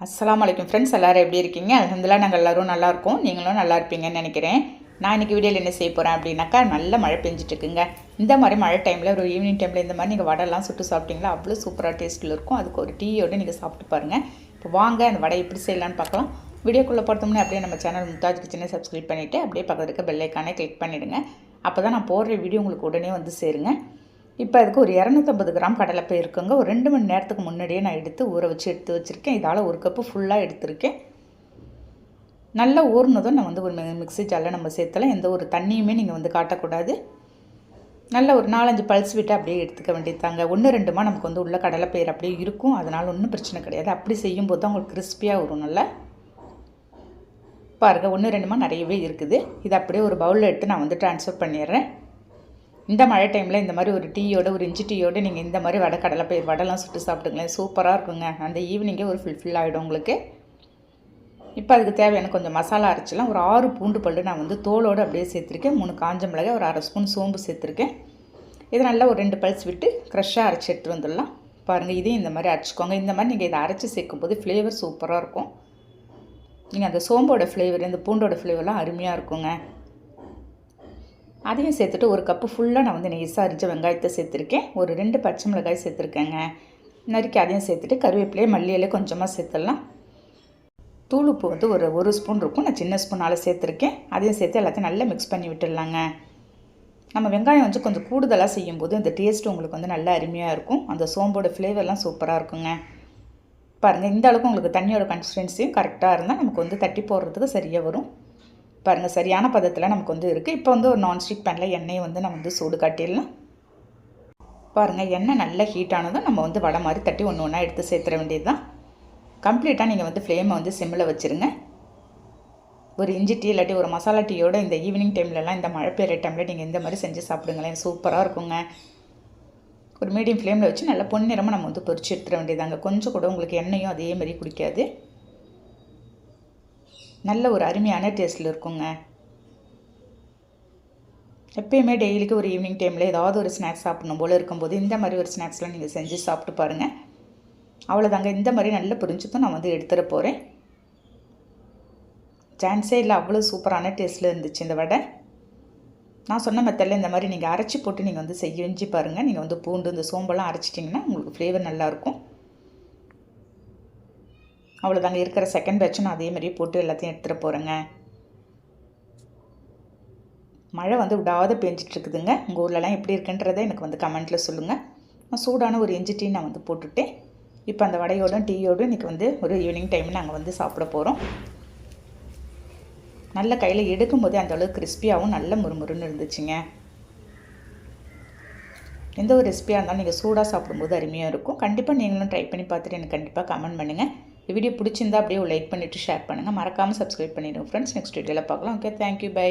அஸ்ஸலாமு அலைக்கும் ஃப்ரெண்ட்ஸ், எல்லோரும் எப்படி இருக்கீங்க? அல்ஹம்துலில்லாஹ் நாங்கள் எல்லோரும் நல்லாயிருக்கோம். நீங்களும் நல்லா இருப்பீங்கன்னு நினைக்கிறேன். நான் இன்றைக்கி வீடியோவில் என்ன செய்ய போகிறேன் அப்படின்னாக்கா, நல்ல மழை பெஞ்சிட்டு இருக்குங்க. இந்த மாதிரி மழை டைமில் ஒரு ஈவினிங் டைமில் இந்த மாதிரி நீங்கள் வடைலாம் சுட்டு சாப்பிட்டீங்களா, அவ்வளோ சூப்பராக டேஸ்ட்டில் இருக்கும். அதுக்கு ஒரு டீயோடு நீங்கள் சாப்பிட்டு பாருங்கள். இப்போ வாங்க அந்த வடை எப்படி செய்யலான்னு பார்க்கலாம். வீடியோக்குள்ளே போகிறது முன்னே அப்படியே நம்ம சேனல் மும்தாஜ் கிச்சனை சப்ஸ்கிரைப் பண்ணிவிட்டு அப்படியே பக்கத்தில் இருக்க பெல் ஐக்கானே கிளிக் பண்ணிவிடுங்க. அப்போ தான் நான் போடுற வீடியோ உங்களுக்கு உடனே வந்து சேருங்க. இப்போ அதுக்கு ஒரு 250 கிராம் கடலைப்பை இருக்குங்க. ஒரு 2 மணி நேரத்துக்கு முன்னாடியே நான் எடுத்து ஊற வச்சு எடுத்து வச்சுருக்கேன். இதால் ஒரு கப்பு ஃபுல்லாக எடுத்திருக்கேன். நல்லா ஊறினதும் நான் வந்து ஒரு மிக்ஸி ஜாரில் நம்ம சேர்த்தலாம். எந்த ஒரு தண்ணியுமே நீங்கள் வந்து காட்டக்கூடாது. நல்லா ஒரு 4-5 பல்ஸ் விட்டு அப்படியே எடுத்துக்க வேண்டியதாங்க. 1-2மா நமக்கு வந்து உள்ள கடலைப்பயிர் அப்படியே இருக்கும். அதனால் ஒன்றும் பிரச்சனை கிடையாது. அப்படி செய்யும்போது தான் உங்களுக்கு கிறிஸ்பியாக வரும். நல்லா பாருங்கள், 1-2மா நிறையவே இருக்குது. இதை அப்படியே ஒரு பவுலில் எடுத்து நான் வந்து ட்ரான்ஸ்ஃபர் பண்ணிடுறேன். இந்த மழை டைமில் இந்த மாதிரி ஒரு டீயோட ஒரு இஞ்சி டீயோடு நீங்கள் இந்த மாதிரி கடலைப்பயிர் வடைலாம் சுட்டு சாப்பிட்டுங்களேன், சூப்பராக இருக்குங்க. அந்த ஈவினிங்கே ஒரு ஃபுல்ஃபில் ஆகிடும் உங்களுக்கு. இப்போ அதுக்கு தேவையான கொஞ்சம் மசாலா அரைச்சிலாம். ஒரு 6 பூண்டு பல்லு நான் வந்து தோலோடு அப்படியே சேர்த்துருக்கேன். 3 காஞ்ச மிளகாய், ஒரு 1/2 ஸ்பூன் சோம்பு சேர்த்துருக்கேன். இதை நல்லா ஒரு 2 பல்ஸ் விட்டு ஃப்ரெஷ்ஷாக அரைச்சி எடுத்துகிட்டு வந்துடலாம். பாருங்கள், இதையும் இந்த மாதிரி அரைச்சிக்கோங்க. இந்த மாதிரி நீங்கள் இதை அரைச்சி சேர்க்கும்போது ஃப்ளேவர் சூப்பராக இருக்கும். நீங்கள் அந்த சோம்போட ஃப்ளேவர், இந்த பூண்டோட ஃப்ளேவர்லாம் அருமையாக இருக்குங்க. அதையும் சேர்த்துட்டு ஒரு கப்பு ஃபுல்லாக நான் வந்து நெய்ஸாக அரிஞ்ச வெங்காயத்தை சேர்த்துருக்கேன். ஒரு 2 பச்சை மிளகாய் சேர்த்துருக்கேங்க. நறுக்கி அதையும் சேர்த்துட்டு கருவேப்பிலையே மல்லியிலே கொஞ்சமாக சேர்த்துடலாம். தூளுப்பு வந்து ஒரு ஸ்பூன் இருக்கும். நான் சின்ன ஸ்பூனால் சேர்த்துருக்கேன். அதையும் சேர்த்து எல்லாத்தையும் நல்லா மிக்ஸ் பண்ணி விட்டுடலாங்க. நம்ம வெங்காயம் வந்து கொஞ்சம் கூடுதலாக செய்யும்போது இந்த டேஸ்ட்டு உங்களுக்கு வந்து நல்லா அருமையாக இருக்கும். அந்த சோம்போட ஃப்ளேவர்லாம் சூப்பராக இருக்குங்க. பாருங்கள், இந்த அளவுக்கு உங்களுக்கு தண்ணியோட கன்சிஸ்டன்சியும் கரெக்டாக இருந்தால் நமக்கு வந்து தட்டி போடுறதுக்கு சரியாக வரும். பாருங்கள், சரியான பதத்தில் நமக்கு வந்து இருக்குது. இப்போ வந்து ஒரு நான்ஸ்டிக் பேனில் எண்ணெயை வந்து நம்ம வந்து சூடு காட்டிடலாம். பாருங்கள், எண்ணெய் நல்லா ஹீட் ஆனதும் நம்ம வந்து வடை மாதிரி தட்டி ஒன்று ஒன்றா எடுத்து சேர்த்துற வேண்டியது தான். கம்ப்ளீட்டாக நீங்கள் வந்து ஃப்ளேமை வந்து சிம்மில் வச்சுருங்க. ஒரு இஞ்சி டீ இல்லாட்டி ஒரு மசாலா டீயோட இந்த ஈவினிங் டைம்லலாம், இந்த மழை பெய்கிற டைமில் நீங்கள் இந்த மாதிரி செஞ்சு சாப்பிடுங்களேன், சூப்பராக இருக்குங்க. ஒரு மீடியம் ஃப்ளேமில் வச்சு நல்லா பொன்னிறமாக நம்ம வந்து பொரிச்சு எடுத்துட வேண்டியதாங்க. கொஞ்சம் கூட உங்களுக்கு எண்ணெயும் அதே மாதிரி குடிக்காது. நல்ல ஒரு அருமையான டேஸ்ட்டில் இருக்குங்க. எப்பயுமே டெய்லிக்கு ஒரு ஈவினிங் டைமில் ஏதாவது ஒரு ஸ்நாக்ஸ் சாப்பிடணும் போல் இருக்கும்போது இந்த மாதிரி ஒரு ஸ்நாக்ஸ்லாம் நீங்கள் செஞ்சு சாப்பிட்டு பாருங்கள். அவ்வளோதாங்க. இந்த மாதிரி நல்ல புரிஞ்சுக்கும் நான் வந்து எடுத்துகிட்டு போகிறேன். சான்ஸே இல்லை, அவ்வளோ சூப்பரான டேஸ்ட்டில் இருந்துச்சு இந்த வடை. நான் சொன்ன மெத்தடில் இந்த மாதிரி நீங்கள் அரைச்சி போட்டு நீங்கள் வந்து செஞ்சு பாருங்கள். நீங்கள் வந்து பூண்டு இந்த சோம்பெல்லாம் அரைச்சிட்டிங்கன்னா உங்களுக்கு ஃப்ளேவர் நல்லாயிருக்கும். அவ்வளோதாங்க. இருக்கிற செகண்ட் பேட்சும் நான் அதே மாதிரியே போட்டு எல்லாத்தையும் எடுத்துகிட்டு போகிறேங்க. மழை வந்து விடாத பெஞ்சிட்ருக்குதுங்க. உங்கள் ஊர்லலாம் எப்படி இருக்குன்றதை எனக்கு வந்து கமெண்ட்டில் சொல்லுங்கள். நான் சூடான ஒரு இஞ்சி டீ நான் வந்து போட்டுவிட்டேன். இப்போ அந்த வடையோடும் டீயோடும் இன்றைக்கி வந்து ஒரு ஈவினிங் டைம் நாங்கள் வந்து சாப்பிட போகிறோம். நல்ல கையில் எடுக்கும்போதே அந்தளவுக்கு கிறிஸ்பியாகவும் நல்ல முறுமுறுன்னு இருந்துச்சுங்க. எந்த ஒரு ரெசிபியாக இருந்தாலும் நீங்கள் சூடாக சாப்பிடும்போது அருமையாக இருக்கும். கண்டிப்பாக நீங்களும் ட்ரை பண்ணி பார்த்துட்டு எனக்கு கண்டிப்பாக கமெண்ட் பண்ணுங்கள். வீடியோ பிடிச்சிருந்தா அப்படியே லைக் பண்ணிவிட்டு ஷேர் பண்ணுங்கள். மறக்காமல் சப்ஸ்கிரைப் பண்ணிவிடுங்க ஃப்ரெண்ட்ஸ். நெக்ஸ்ட் வீடியோவில் பார்க்கலாம். Okay, thank you, by.